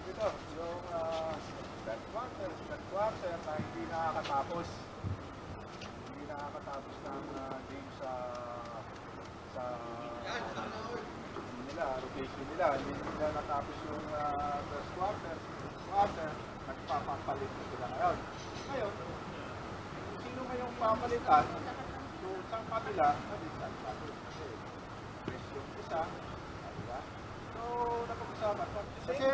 dito, yung third quarter na hindi nakakatapos. Hindi nakakatapos ng game sa rotation nila. Hindi nila natapos yung first quarter, nagpapapalit na sila ngayon. Ngayon, sino ngayong papalitan, so sa kabila, nalitan pa. Kasi, yes, yung isa, diba? So, napag-usapan. Kasi,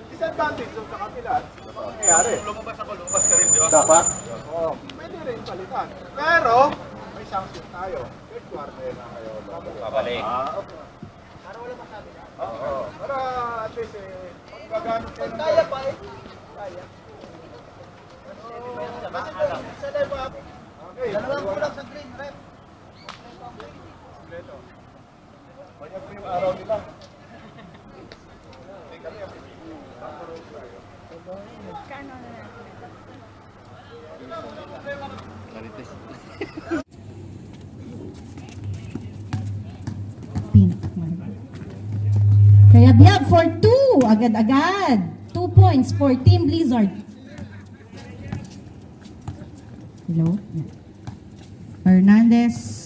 disadvantage yung sa kabila. Ano nangyayari? Lumabas ako, lumabas ka rin, di ba? Dapat? Oo, pwede rin palitan. Pero, may sanction tayo. Third quarter na kayo. Babalik. Okay. Para wala masabi na. Oo. Para at least kung gagamit kayo ng... Kaya pa eh. Kaya. Sa level up. Okay. Dalawang kulang sa green, rep. Kompleto. Kanya po yung araw nila. Kami ang Kano na natin? Kaya biyag for 2, agad-agad. 2 points for Team Blizzard. Hello? Hernandez.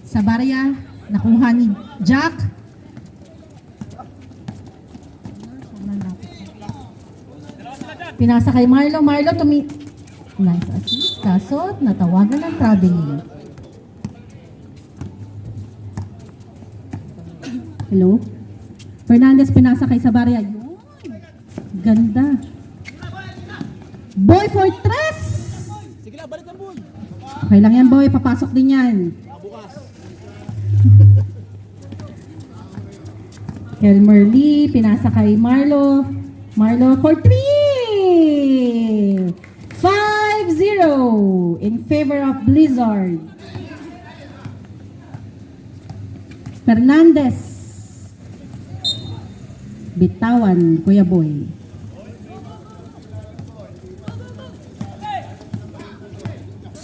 Sabaria, nakuha ni Jack. Pinasa kay Marlo. Marlo, nice assist. Kaso, natawagan ng traveling. Hello? Fernandez, pinasa kay Sabaria. Yun. Ganda. Boy for tres! Sige lang, balik ang boy. Okay lang yan, boy. Papasok din yan. Bukas. Elmer Lee, pinasa kay Marlo. Marlo for 3! 5-0 in favor of Blizzard. Fernandez. Bitawan, Kuya Boy.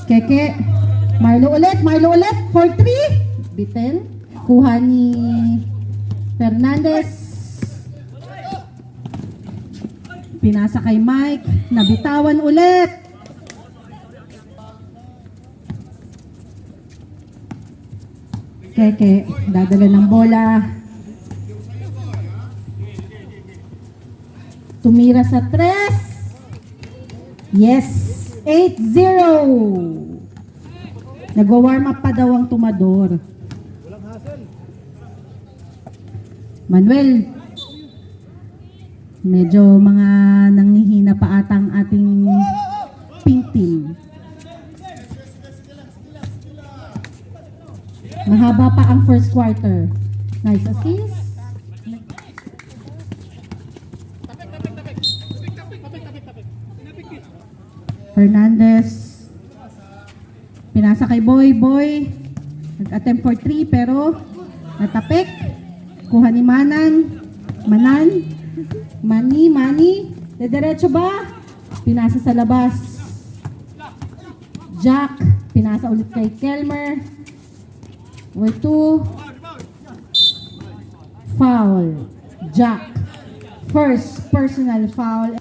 Keke. Marlo ulit for 3. Bitel. Kuha ni Fernandez. Pinasa kay Mike. Nabitawan ulit. Keke. Dadala ng bola. Tumira sa 3. Yes. 8-0. Nagwa-warm up pa daw ang Tomador. Walang hassle. Manuel, medyo mga nanghihina pa atang ating pink team. Mahaba pa ang first quarter. Nice assist. Hernandez. Pinasa kay Boy. Boy. Nag-attempt for 3 pero natapik. Kuha ni Manan. Mani. Diretso ba? Pinasa sa labas. Jack. Pinasa ulit kay Kelmer. Or 2. Foul. Jack. First personal foul.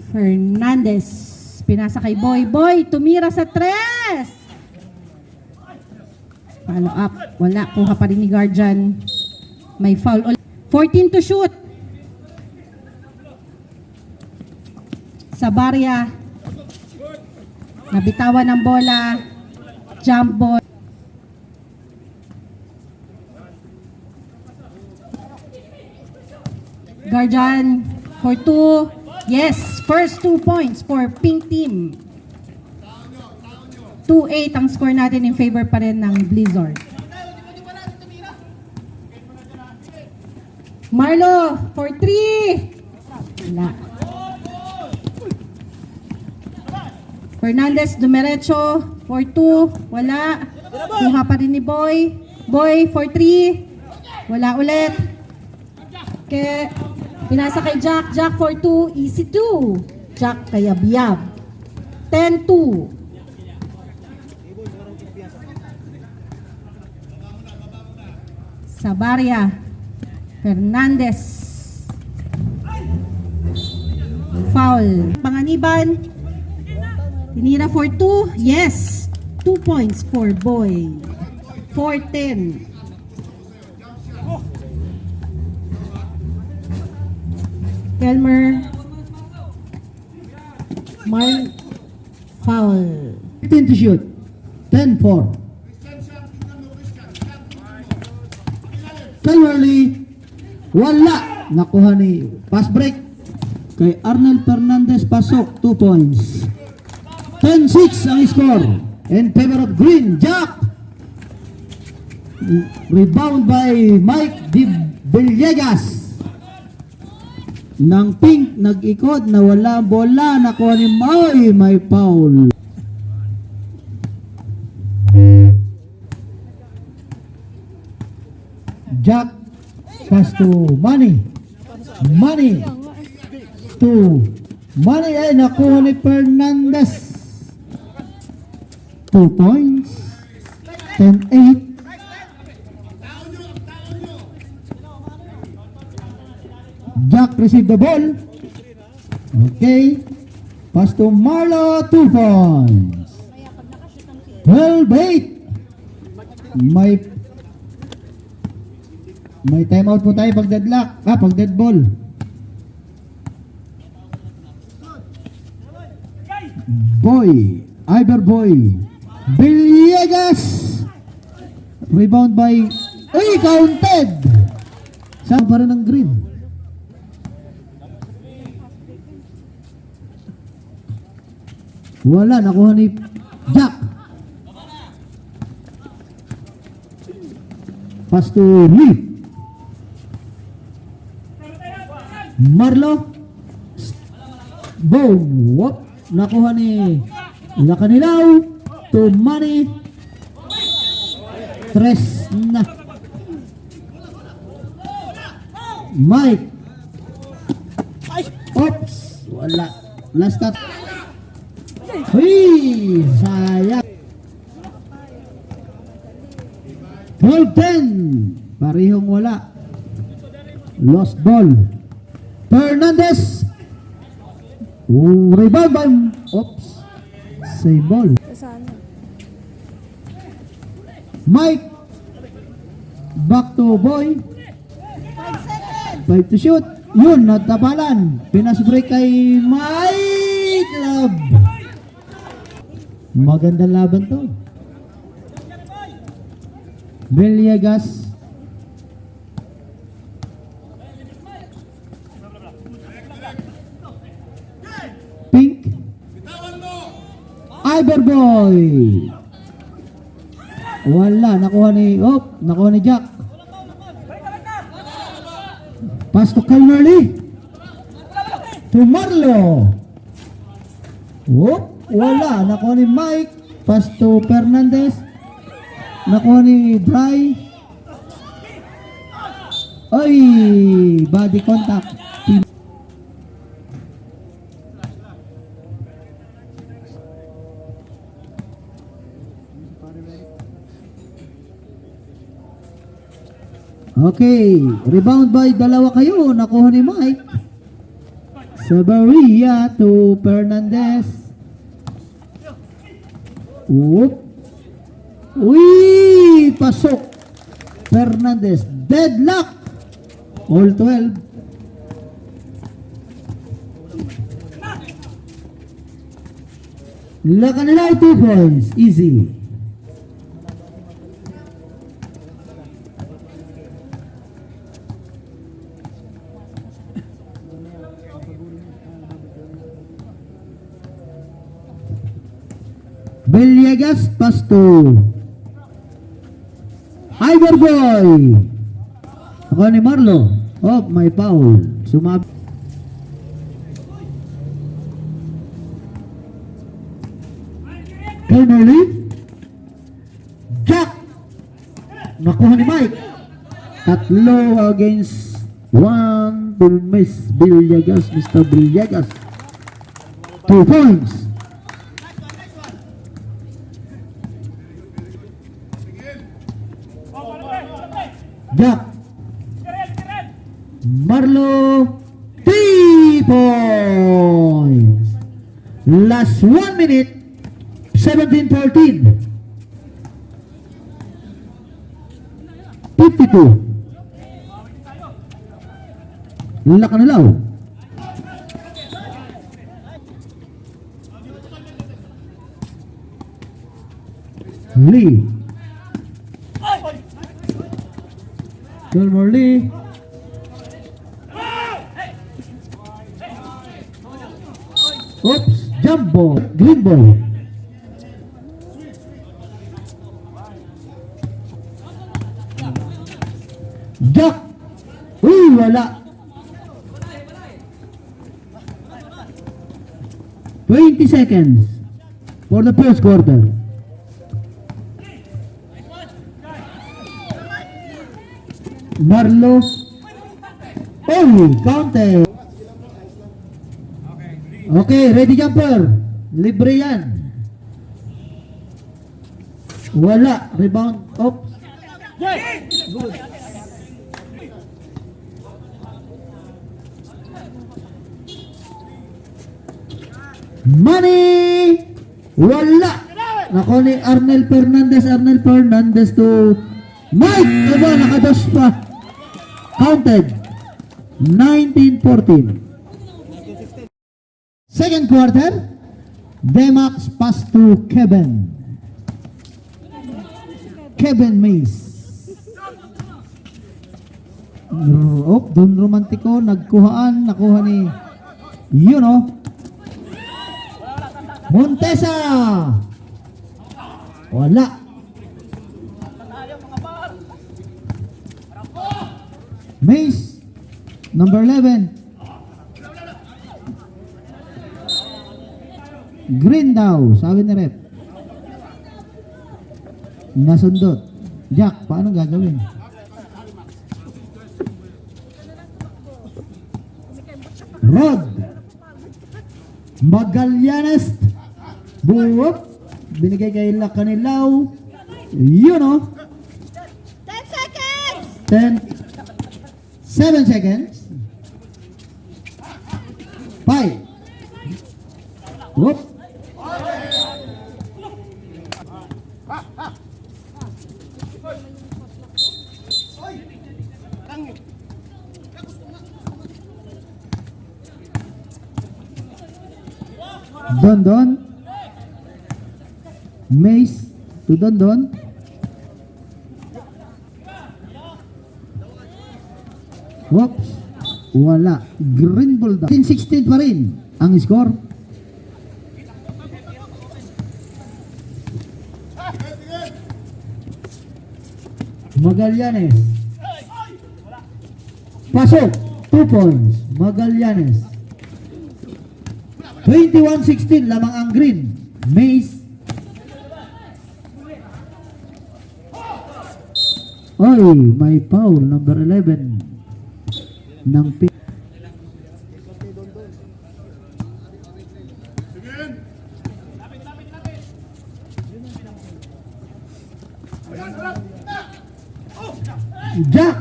Fernandez. Pinasa kay Boy. Boy, tumira sa 3. Follow up. Wala. Kuha pa rin ni Guardian. May foul. 14 to shoot. Sabaria. Nabitawan ng bola. Jump ball. Guardian for 2. Yes, first 2 points for pink team. 2-8 ang score natin in favor pa rin ng Blizzard. Marlo for 3. Wala. Fernandez dumiretso for 2. Wala. Kuha pa rin ni Boy. Boy for 3. Wala ulit. Pinasa kay Jack. Jack for 2. Easy 2. Jack kaya biyab. 10-2. Sabaria. Fernandez. Foul. Panganiban. Tinira for 2. Yes. 2 points for Boy. 4-10. Kelmer. Foul. 15 to shoot. 10-4. Clearly, wala. Nakuha ni pass break. Kay Arnel Fernandez, pasok. 2 points. 10-6 ang score. In favor of Green. Jack. Rebound by Mike Di Villegas. Nang pink, nag-ikot, nawala ang bola, nakuha ni Moy, may foul. Jack, pass to Manny. Manny to Manny, ay nakuha ni Fernandez. 2 points. 10-8. Jack receive the ball. Okay. Pass to Marlo, 2 points. 12-8. May timeout po tayo pag deadlock. Pag dead ball. Boy. Iber Boy. Villegas. Rebound by... counted! Saan pa rin ang green? Wala, nakuha ni Jack. Pass to Lee. Marlo. Boom. Whoop. Nakuha ni Lakanilaw. To Manny. Tres na. Mike. Oops. Wala. Last up. Uy, sayang. 12-10. Parehong wala. Lost ball. Fernandez. Rebound by... Oops. Save ball. Mike. Back to Boy. 5 to shoot. Yun, natapalan. Pinas break kay Mike Love. Magandang laban to. Villegas. Pink. Iberboy. Wala, nakuha ni Jack. Pass to Calmerly. To Marlo. Wala, nakuha ni Mike. Pass to Fernandez. Nakuha ni Bry. Ay, body contact. Okay, rebound by dalawa kayo. Nakuha ni Mike. Sabaria to Fernandez. Whoop. Uy, pasok. Fernandez. Deadlock. All 12. Lakanila 2 points. Easy. Villegas, pass to Iberboy. Ako ni Marlo. May foul. Sumab. Calmerly. Jack. Nakuha ni Mike. Tatlo against 1 to Miss Villegas. Mr. Villegas. 2 points. Jack. Marlo, 3 points. Last 1 minute, 17-14. 52. Lakanalaw. Lee. Gilmore Lee. Oops, jump ball, green ball. Jack. Uy, wala. 20 seconds for the first quarter. Marlo. Oh, counter. Okay, ready jumper. Libre yan. Wala. Rebound. Oops. Good. Money! Wala! Nako ni Arnel Fernandez to Mike! Aba, nakados pa. Counted. 19-14. Second quarter. Demax pass to Kevin. Kevin Mays. Oh, dun romantiko. Nagkuhaan. Nakuha ni Montesa. Wala. Mace, number 11. Green daw, sabi ni rep. Nasundot. Jack, paano gagawin? Rod. Magallanes. Buwop. Binigay kay Lakanilaw. 10 seconds! 7 seconds. 5. Whoop. Don. Mace to Don. Whoops. Wala. Green ball daw. 16 pa rin ang score. Magallanes. Pasok. 2 points. Magallanes. 21-16 lamang ang green. Mace. Oy, may foul. Number 11 ng pin. Jack.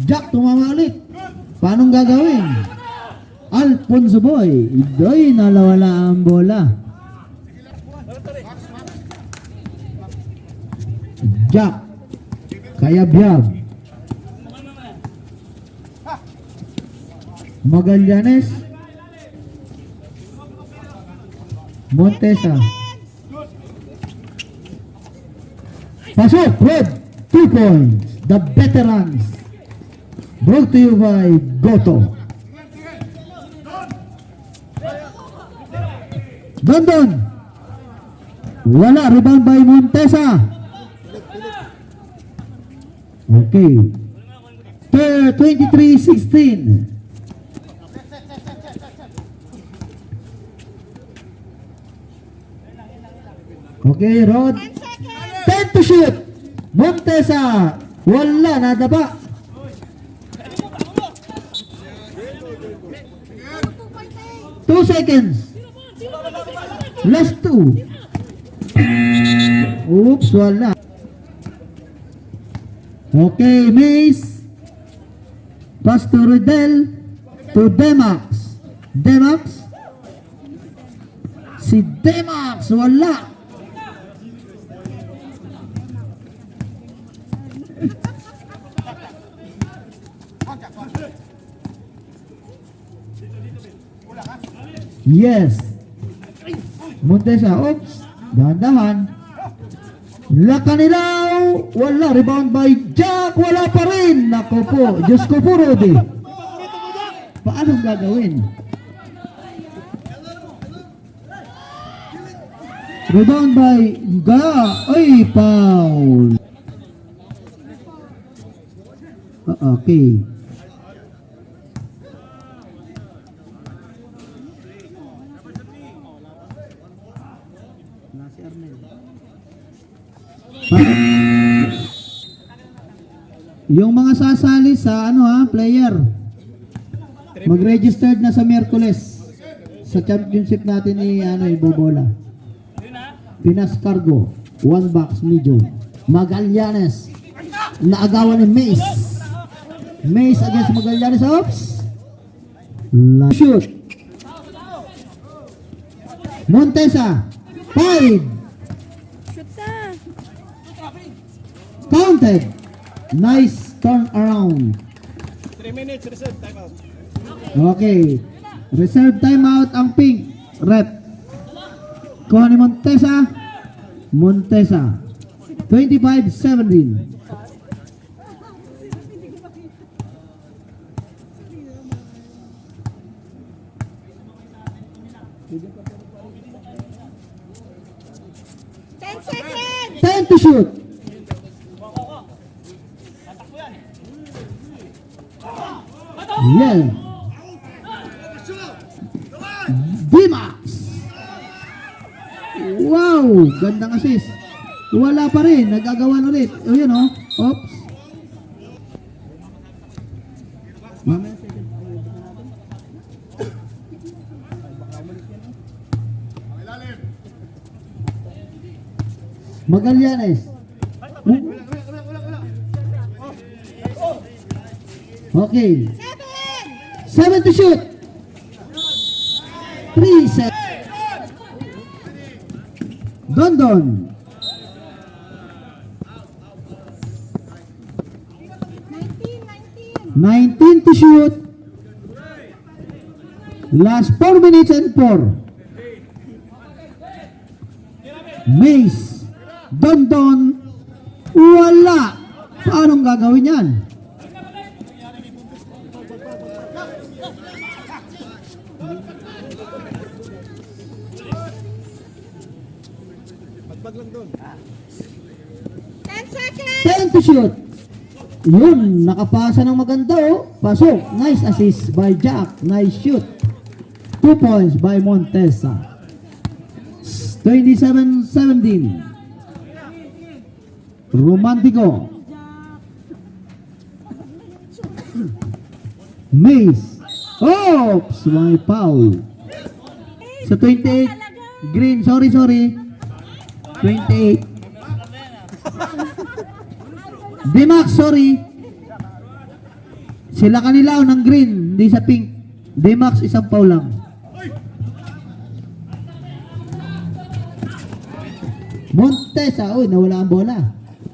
Jack, tumama ulit. Paano gagawin? Alfonso Boy. Idoy, nalawala ang bola. Jack. Kayab-yab. Magallanes. Montesa. Pasok, Red. 2 points. The veterans. Brought to you by Goto. Don. Wala. Rebound by Montesa. Okay. 23-16. Okay, Rod. 10 to shoot. Montesa. Wala. Nadaba. 2 seconds. Last 2. Oops, wala. Okay, Mace. Pass to Riddell. To Demax. Demax. Si Demax, wala. Yes. Montesa, oops. Dahan-dahan. Lakanilaw. Wala. Rebound by Jack. Wala pa rin. Naku po. Diyos ko po, Rudy. Paano gagawin? Rebound by Ga. Ay, foul. Okay. Yung mga sasali sa player, mag-registered na sa Miyerkules sa championship natin ni Bobola. Pinas Cargo, 1 box medium. Magallanes, naagawan ni Mace. Mace against Magallanes, oops. Shoot. Montesa, 5. Counted. Nice turn around. 3 minutes, reserve timeout. Okay. Reserve timeout ang pink. Rep. Kuha ni Montesa. Montesa. 25-17. Seconds. 10 to shoot. Yeah. Dimax. Wow, gandang assist. Wala pa rin, nagagawan ulit. O yun o. Oops. Magallanes. Okay. 7 to shoot. 3 set. Dondon. 19 to shoot. Last 4 minutes and 4. Mace. Dondon. Wala. Paano gagawin yan? Pag lang doon. 10 seconds. 10 to shoot. Yun, nakapasa ng maganda oh. Pasok. Nice assist by Jack. Nice shoot. 2 points by Montesa. 27-17. Romantico. Mace. Oops, may foul. Sa 28. Green, sorry. 28. Dimax, sorry. Sila kanila ng green, hindi sa pink. Dimax, isang foul lang. Montesa, uy, nawala ang bola.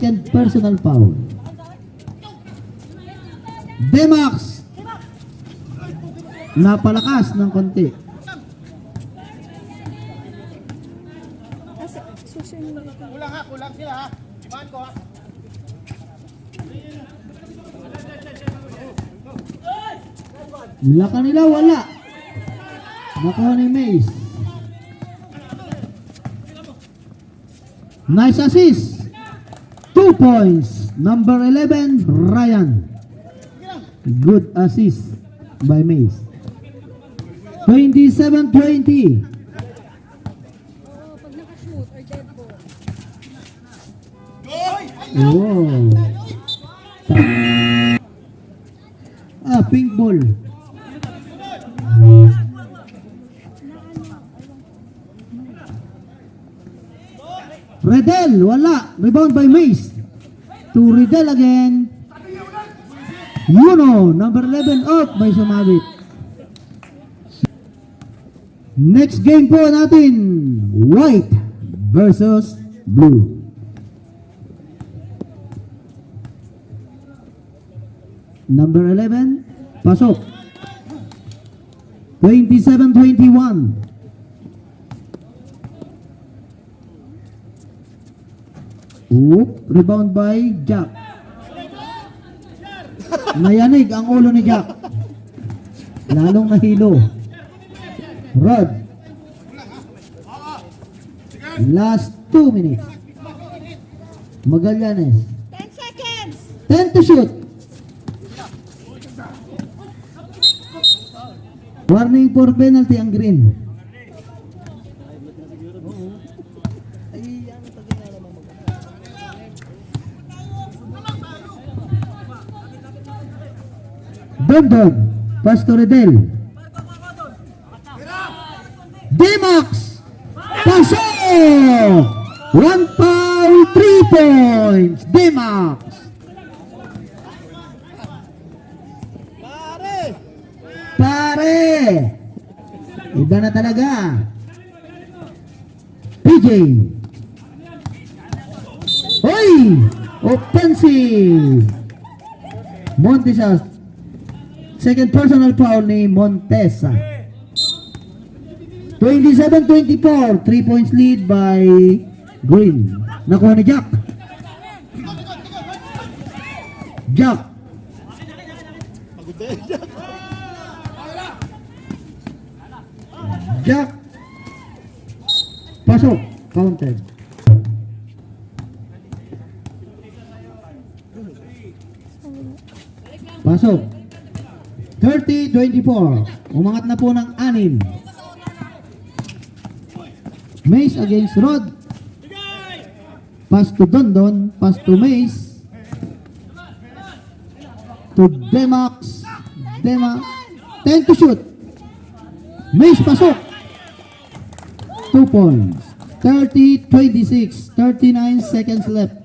Second personal foul. Dimax. Napalakas ng konti. Kulang sila ha. Iman ko ha. Laka nila, wala. Nakuha ni Mace. Nice assist. 2 points. Number 11, Ryan. Good assist by Mace. 27-20. Oh. Pink ball. Redel, wala. Rebound by Mace. To Redel again. Yuno, number 11 out by sumabit. Next game po natin, white versus blue. Number 11, pasok. 27-21. Rebound by Jack. Nayanig ang ulo ni Jack. Lalong nahilo. Rod. Last 2 minutes. Magallanes. 10 seconds. 10 to shoot. Warning for penalty ang green. Bondog, pass to Redel. D-Max, pasok! 1 foul, 3 points. D-Max. Pare! Iba na talaga. PJ. Hoy! Offensive. Montesas. Second personal foul ni Montesa. 27-24. 3 points lead by Green. Nakuha ni Jack. Jack. Jack. Pasok. Counted. Pasok. 30-24. Umangat na po ng 6. Mace against Rod. Pass to Dondon. Pass to Mace. To D-Max. D-Max. 10 to shoot. Mace pasok. 2 points. 30-26. 39 seconds left.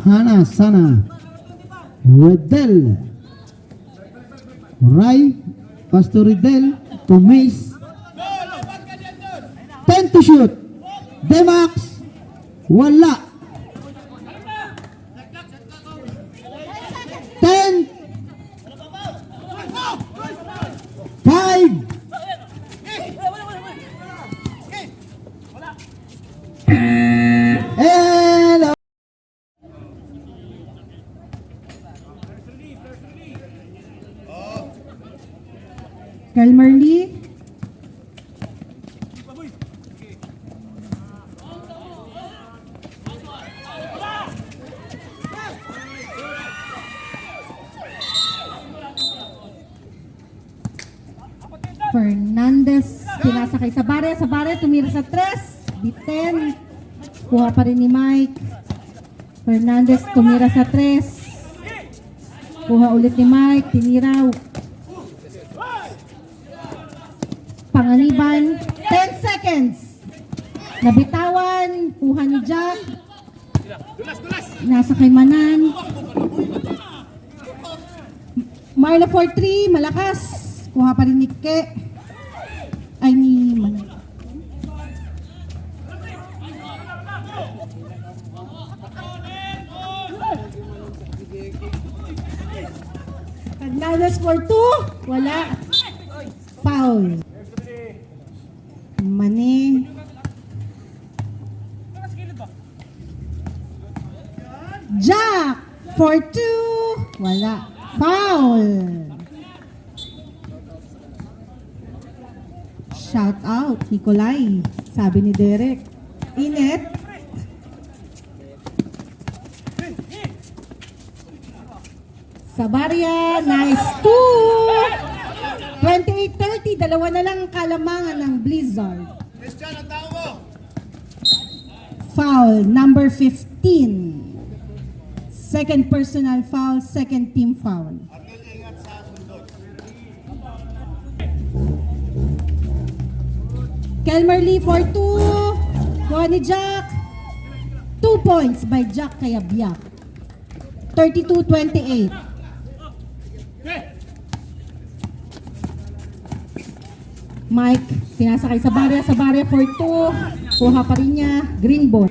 Hana Sana. Redel. Rai. Pass to Redel. To Mace. 10 to shoot. D-Max. Wala. 10. 5. And Calmerly. Fernandez, pinasakay sa bare, tumira sa 3, bitin, kuha pa rin ni Mike. Fernandez, tumira sa 3, kuha ulit ni Mike, tinira. Panganiban, 10 seconds. Nabitawan, kuha ni Jack. Nasa kay Manan. Marla 4-3, malakas. Kuha pa rin ni Ke. Ay, ni Manan. Fernandez for 2. Wala. Foul. Mane. Jack for 2. Wala. Foul. Shout out, Nicolay. Sabi ni Derek. Init. Sabaria, nice 2. 28-30, dalawa na lang ang kalamangan ng Blizzard. Foul, number 15. Second personal foul, second team foul. Kelmer Lee for 2. Kuha ni Jack. 2 points by Jack Kayabiak. 32-28. Mike, sinasakay sa barya for 2. Kuha pa rin niya. Green ball.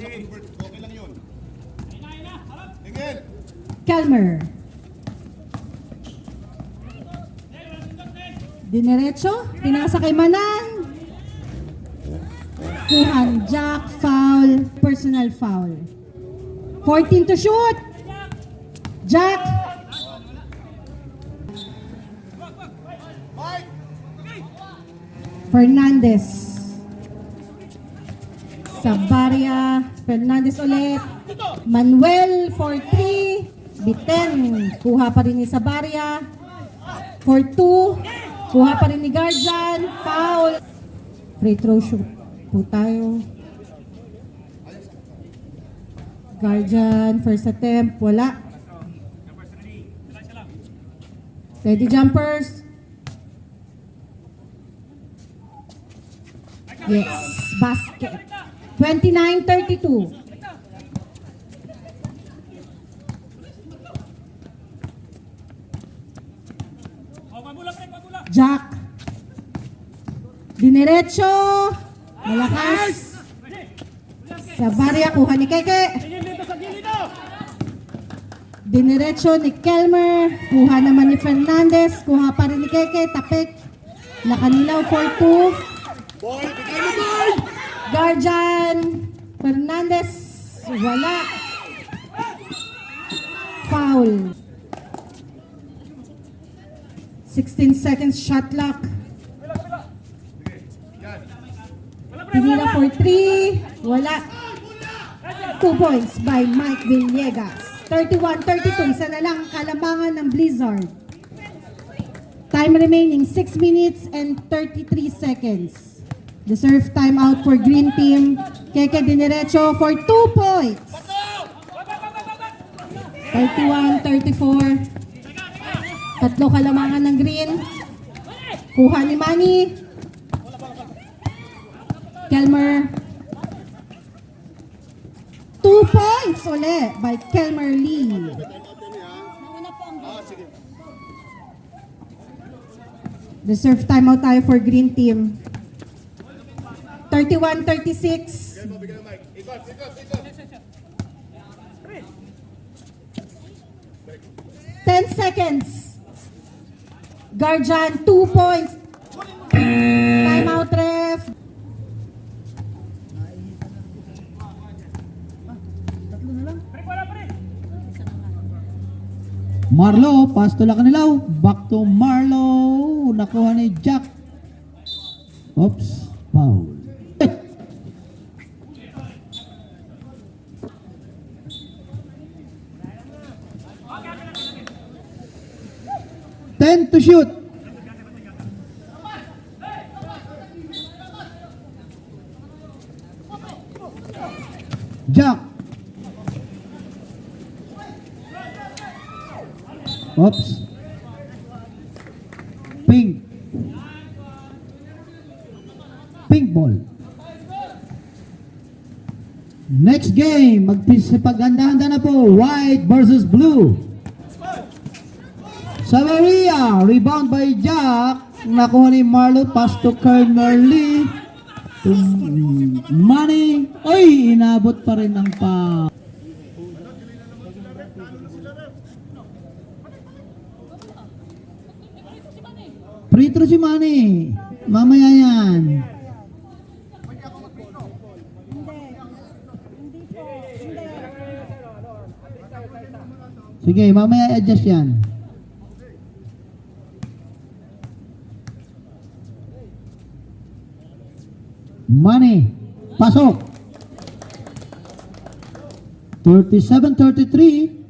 Kelmer. Dinerecho, pinasa kay Manan. Kuhan, Jack, foul, personal foul. 14 to shoot. Jack. Fernandez. Sabaria. Fernandez ulit. Manuel for 3. Biten. Kuha pa rin ni Sabaria. For 2. Kuha pa rin ni Guardian. Foul. Free throw shoot po tayo. Guardian, first attempt. Wala. Steady jumpers. Yes. Basket. 29-32. Jack. Dinerecho. Malakas. Sabaria, kuha ni Keke. Dinerecho ni Kelmer. Kuha naman ni Fernandez. Kuha pa rin ni Keke. Tapik. Nakanilaw for 2. Guardian. Fernandez. Wala. Foul. 16 seconds shot clock. Pinila for 3. Wala. 2 points by Mike Villegas. 31-32. Isa na lang kalambangan ng Blizzard. Time remaining 6 minutes and 33 seconds. Deserve timeout for green team. Keke Dinerecho for 2 points. 31-34. Tatlo kalamangan ng green. Kuha ni Manny. Kelmer. 2 points ulit by Kelmer Lee. Deserve timeout tayo for green team. 31-36. 10 seconds. Guardian, 2 points. Timeout ref. Marlo, pass to Lakanilaw. Back to Marlo. Nakuha ni Jack. Oops, foul. 10 to shoot. Jack. Oops. Pink. Pink ball. Next game, magpaganda-handa na po. White versus blue. Sabaria, rebound by Jack. Nakuha ni Marlo, pass to Kelmer Lee. Money. Oy, inabot pa rin ng pa. Free throw si Manny. Mamaya yan. Sige, mamaya adjust yan. Money. Pasok. 37-33.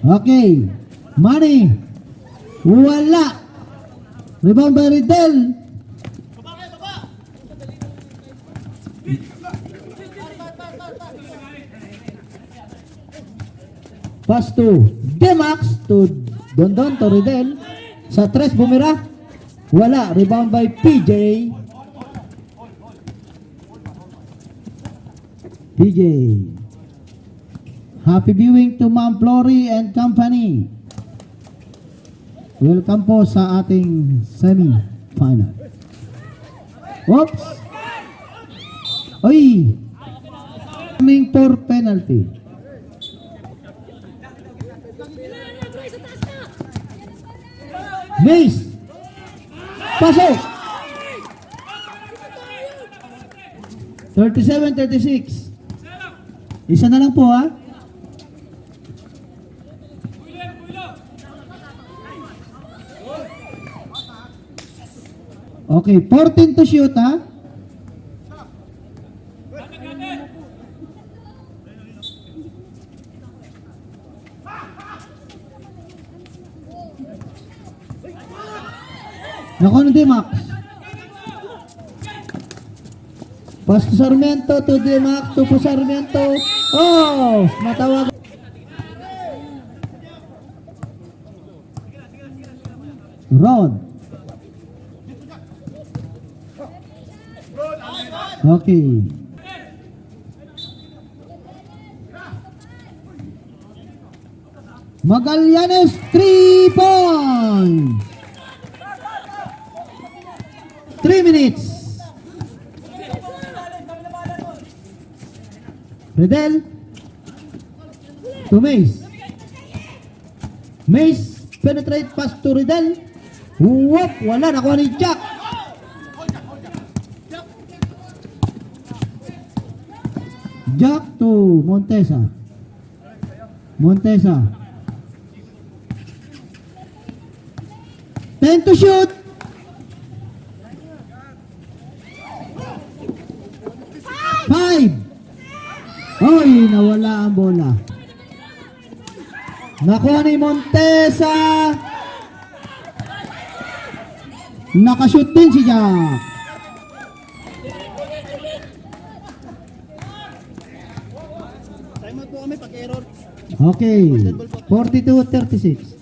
Okay. Money. Wala. Rebound by Riddle. Pass to Demax to Dondon to Ridel. Sa 3 bumira. Wala. Rebound by PJ. PJ. Happy viewing to Ma'am Flory and company. Welcome po sa ating semi-final. Oops! Oy! Coming for penalty. Mace! Pasok! 37-36. Isa na lang po ha. Okay, 14 to shoot ha. Naku, ano Demax? Pass to Sarmiento to Demax to po Sarmiento. Oh! Natawag. Rod. Okay. Magallanes 3 points. 3 minutes. Redel to Mace. Mace penetrate pass to Redel. Whoop, wala, nakuha ni Jack. Jack to Montesa. Montesa. 10 to shoot. 5. Oy, nawala ang bola. Nakuha ni Montesa. Nakashoot din si Jack. Timeout po kami pag error. Okay. 42-36.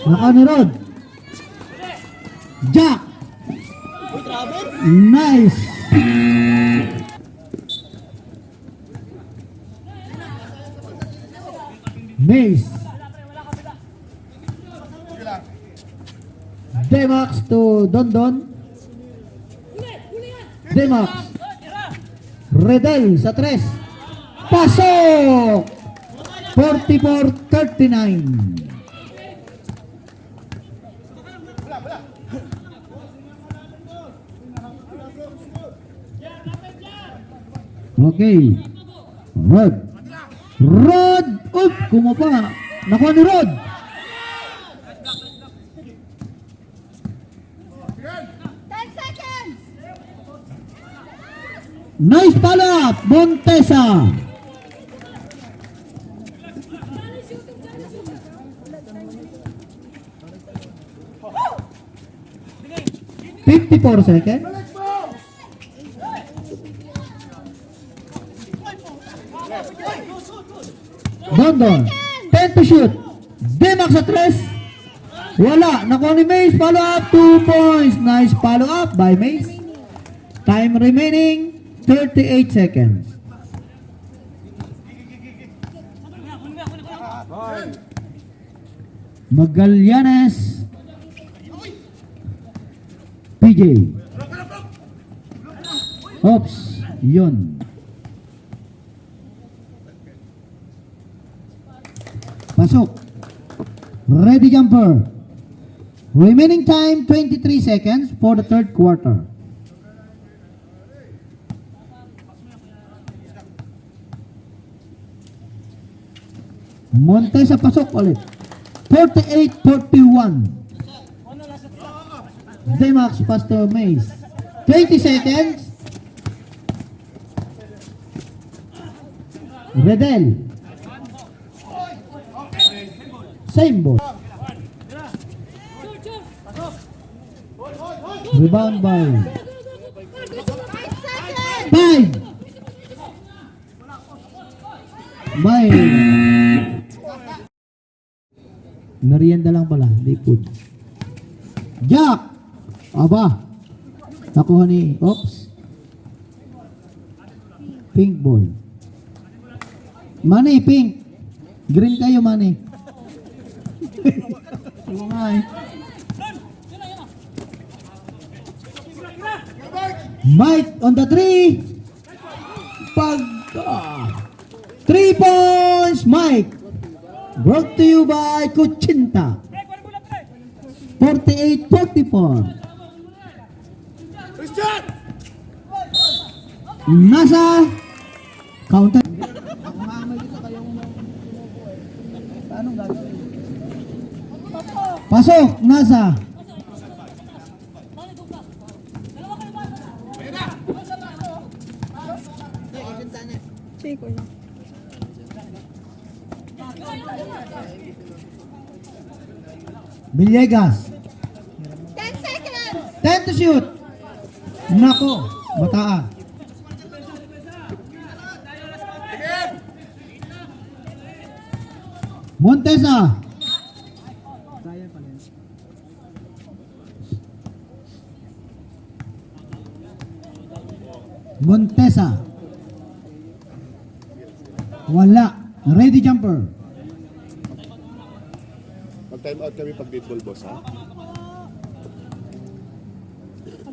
Naka ni Rod. Jack. Nice. Mace. Demax to Dondon. Demax. Redel sa 3. Pasok! 44-39. Okay. Rod. Rod! Up! Kumapa. Nakuha ni Rod. Nice follow-up, Montesa. $54. Dondon, 10 to shoot. Demax sa 3. Wala, nakuha ni Mace, follow-up, 2 points. Nice follow-up by Mace. Time remaining 38 seconds. Magallanes. PJ. Oops, yun. Pasok. Ready jumper. Remaining time 23 seconds for the third quarter. Montesa pasok ulit. 48-41. Demax pass to Mace. 20 seconds. Redel. Same ball. Rebound by 5. Mike. Merienda lang pala, hindi food. Jack. Aba. Nakuha ni, oops. Pink ball. Manny, pink. Green kayo, Manny. Oo nga eh. Mike on the 3. 3 points, Mike. Brought to you by Kuchinta. 48-44. Nasa counter. Pasok, nasa. Villegas. 10 seconds. 10 to shoot. Nako, mataan. Montesa. Montesa. Wala. Ready jumper. Mag-time out kami pag dead ball, boss, ha?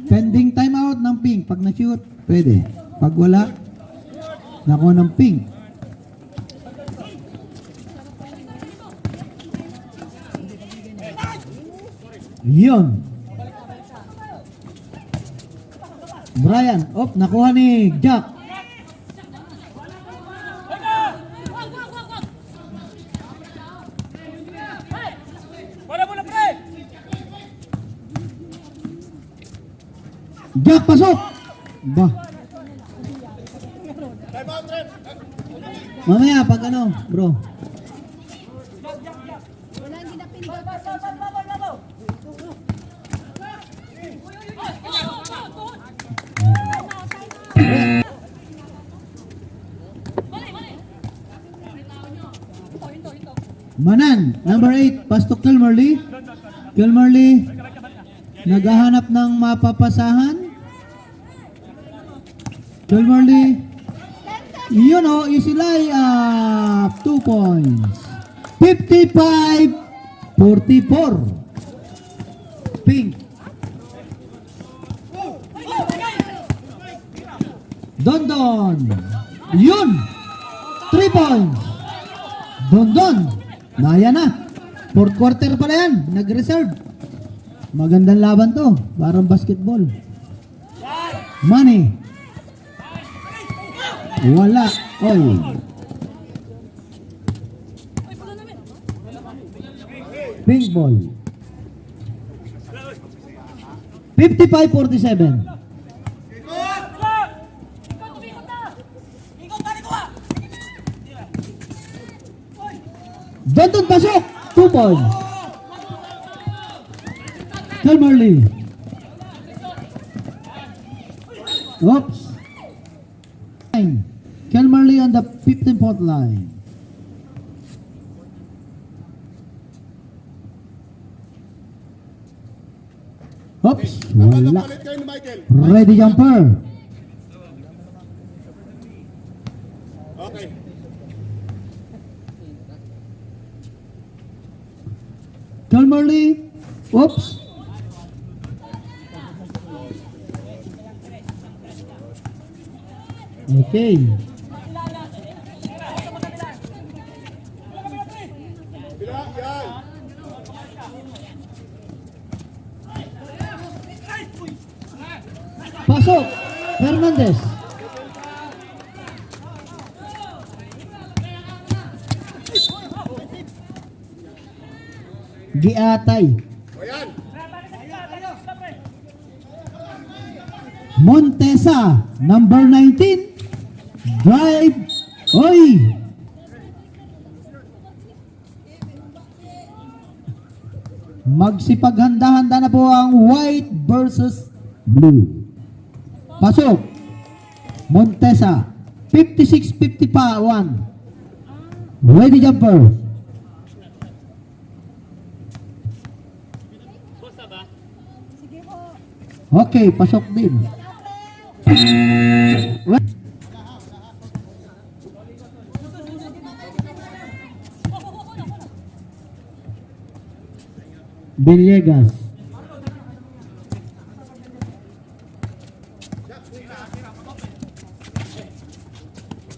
Pending timeout ng pink. Pag na-shoot, pwede. Pag wala, nakuha ng pink. Yun. Brian, nakuha ni Jack. Jack, pasok! Ba? Mamaya, pag ano, bro. Manan, number 8, pass to Kilmerly. Kilmerly, naghahanap ng mapapasahan. Kilmerly, yun o, isilay 2 points. 55-44. Pink. Dondon. Yun. 3 points. Dondon. Naya na. 4th quarter pala yan. Nag-reserve. Magandang laban to. Parang basketball. Money. Wala. Oy. Pink ball. 55-47. Dondon pasok. 2 points. Kilmerly. Oops. Kilmerly on the 15-point line. Oops. Wala. Ready jumper. Okay. Kilmerly. Oops. Okay. Pasok. Fernandez. Giatay. Montesa, number 19. Drive. Oy. Magsipaghanda-handa na po ang white versus blue. Pasok. Montesa, 56-51. Ready jumper. Okay, pasok din. Villegas.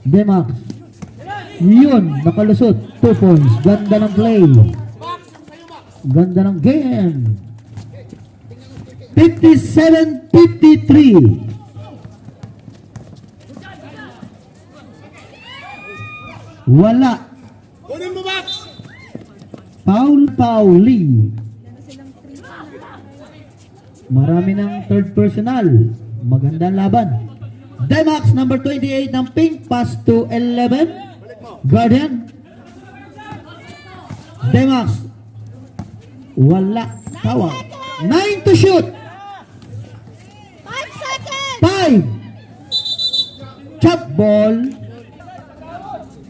Demax. Yun, nakalusot. 2 points. Ganda ng play. Ganda ng game. 57-53. Wala. Kunin mo, Max! Pauli. Marami ng third personal. Magandang laban. Demax number 28 ng pink. Pass to 11. Guardian. Demax. Wala. Tawa. 9 to shoot. 5 seconds! 5. Chop ball.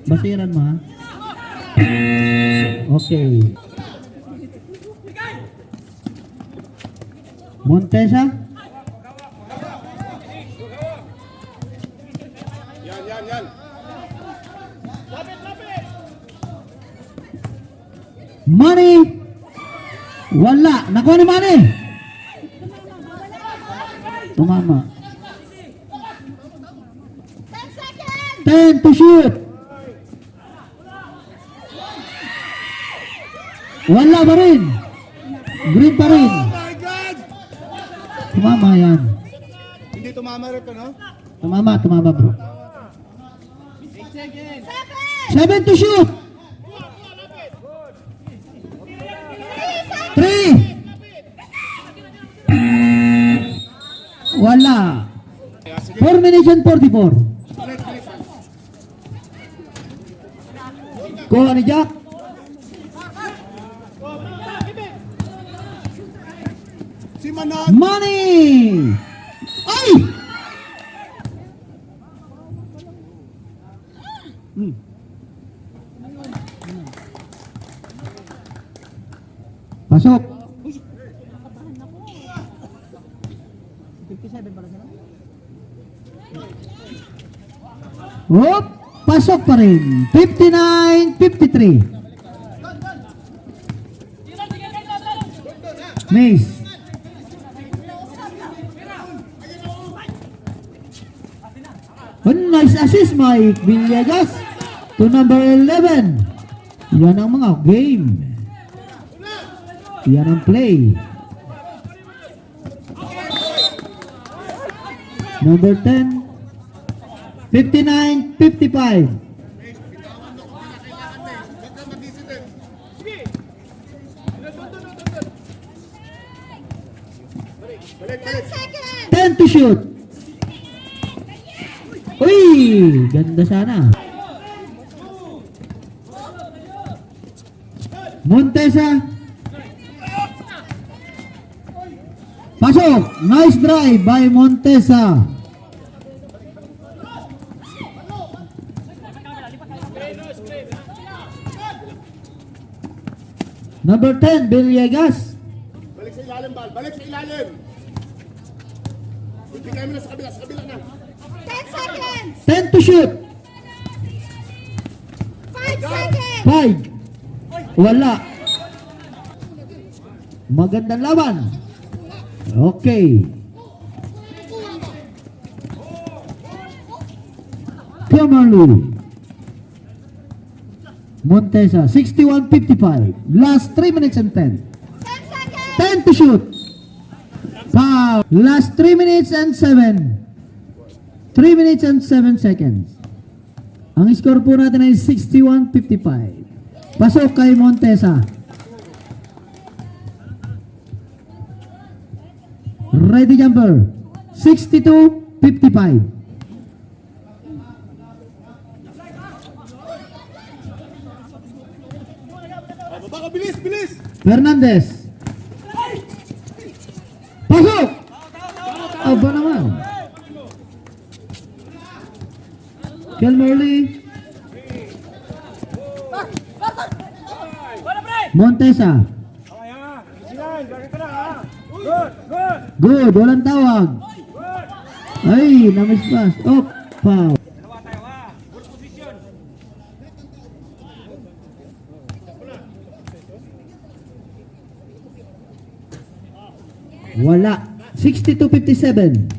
Basiran mo ha. Okay. Montesa. Yan. Money. Wala. Nakuha ni Money. Tumama. 10 seconds! 10 to shoot. Wala pa rin. Green pa rin. Oh my God! Tumama yan. Hindi tumama rin ito, no? Tumama bro. 7 to shoot. 3. Wala. 4 minutes and 44. Kuha ni Jack. Si Manat! Money. Ay! Pasok. Hop, pasok pa rin. 59-53. Mace. Nice assist, Mike Villegas to number 11. Yan ang mga game. Yan ang play. Number 10. 59-55. Balik. 10 to shoot. Uy! Ganda sana. Montesa. Pasok. Nice drive by Montesa. Number 10, Villegas. Balik sa ilalim, Bal. Balik sa ilalim. Ibigay mo na sa kabila na. 10 seconds! 10 to shoot. 5 seconds! 5. Wala. Magandang laban. Okay. Kimberly. Montesa, 61-55. Last 3 minutes and 10. 10 seconds! 10 to shoot. Foul. Last 3 minutes and 7. 3 minutes and 7 seconds. Ang score po natin ay 61-55. Pasok kay Montesa. Ready jumper. 62-55. Baka bilis! Fernandez. Pasok! Aba naman. Kelmerly. Montesa. Good, walang tawag. Ay, na-miss pass. Oh, foul. Wala. 60-57.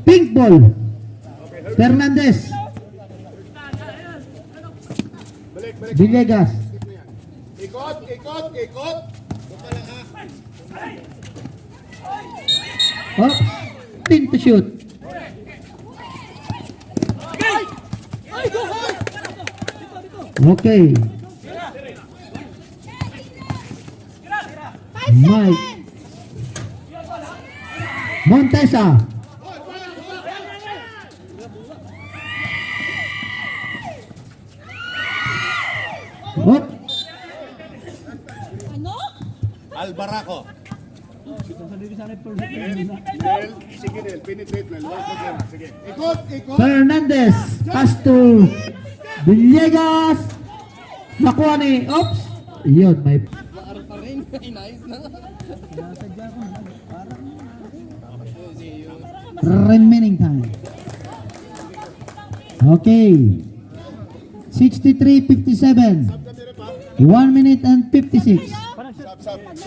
Pink ball. Fernandez. Villegas. Ikot, ikot, ikot. Oh, pin to shoot. Okay. Mike. Montesa. Oh, Albaraco. Sige, Nel. Penetrate, Nel. Walang problema. Sige. Ikot, ikot. Fernandez. Pass to Villegas. Nakuha ni, oops. Yun, may... Remaining time. Okay. 63-57. 1 minute and 56.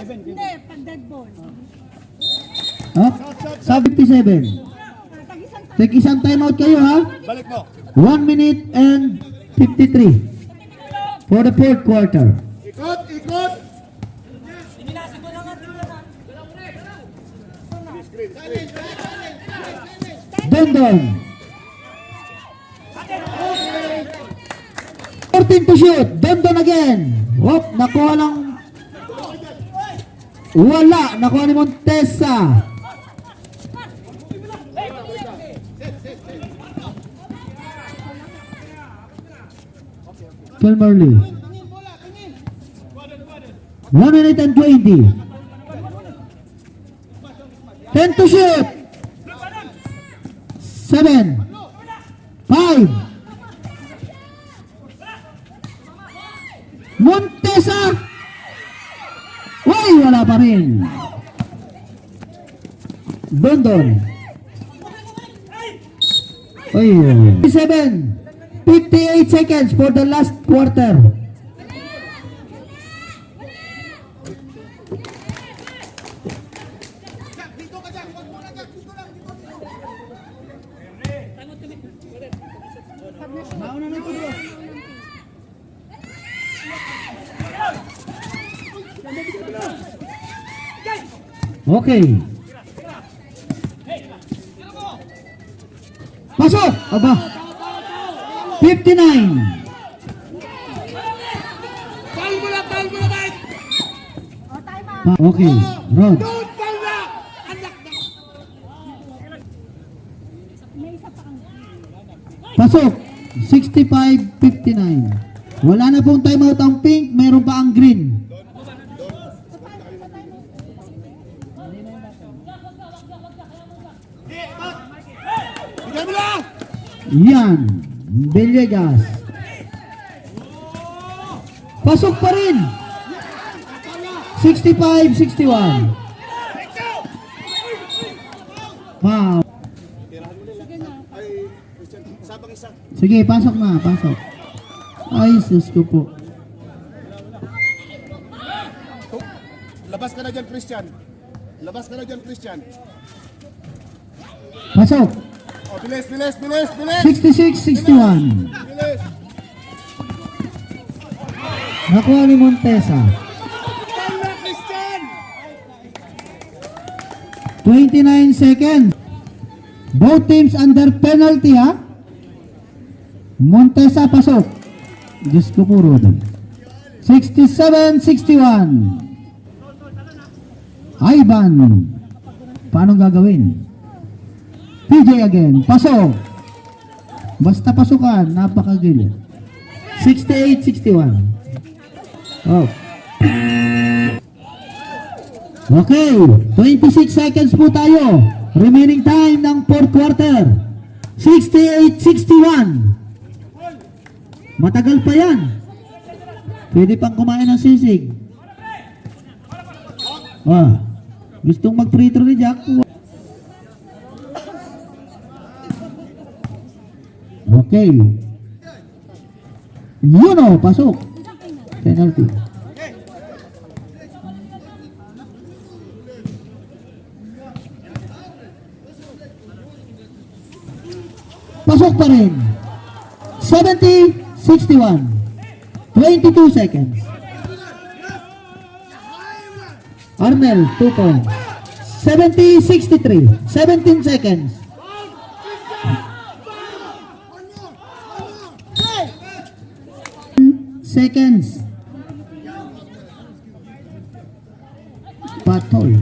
Hindi, pag dead ball. Oh, sa 57. Take isang timeout kayo ha. Balik mo. 1 minute and 53 for the fourth quarter. Ikot, ikot. Dondon. 14 to shoot. Dondon again. Whoop, nakuha lang. Wala, nakuha ni Montesa. Kilmerly. 1 minute and 20. 10 to shoot. 7. 5. Montesa. Uy, wala pa rin. Dondon. Uy, 7. 58 seconds for the last quarter. Okay. Pasok! Aba. 59. Okay. Rod. Pasok. 65-59. Wala na pong timeout ang pink. Meron pa ang green. Yan. Villegas. Pasok pa rin. 65-61. Wow. Sige, pasok na. Pasok. Ay, sus ko po. Labas ka na dyan, Christian. Labas ka na dyan, Christian. Pasok. Oh, bilis, bilis, bilis, bilis. 66-61. Bilis. Nakuha ni Montesa. Tala, Christian. 29 seconds. Both teams under penalty ha. Montesa pasok. Diyos ko puro doon. 67-61. Ivan. Paano gagawin? PJ again. Pasok. Basta pasukan. Napakagilid. 68-61. Oh. Okay, 26 seconds po tayo. Remaining time ng fourth quarter. 68-61. Matagal pa yan. Pwede pang kumain ng sisig. Gustong mag-free throw ni Jack. Okay. Yun o, pasok. Penalty. Pasok pa rin. 70-61. 22 seconds. Arnel, 2 points. 70-63. 17 seconds. Seconds. Patol.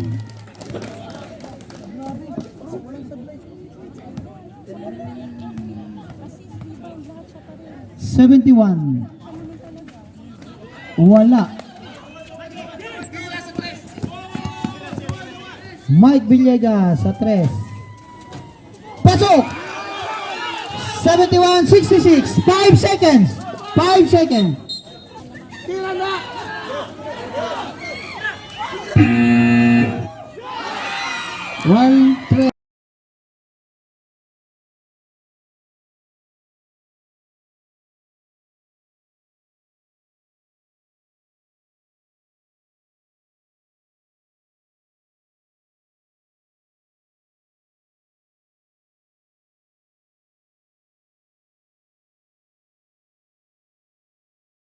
$71. Wala. Mike Villegas sa 3. Pasok! 71-66. 5 seconds. 5 seconds. 1-3.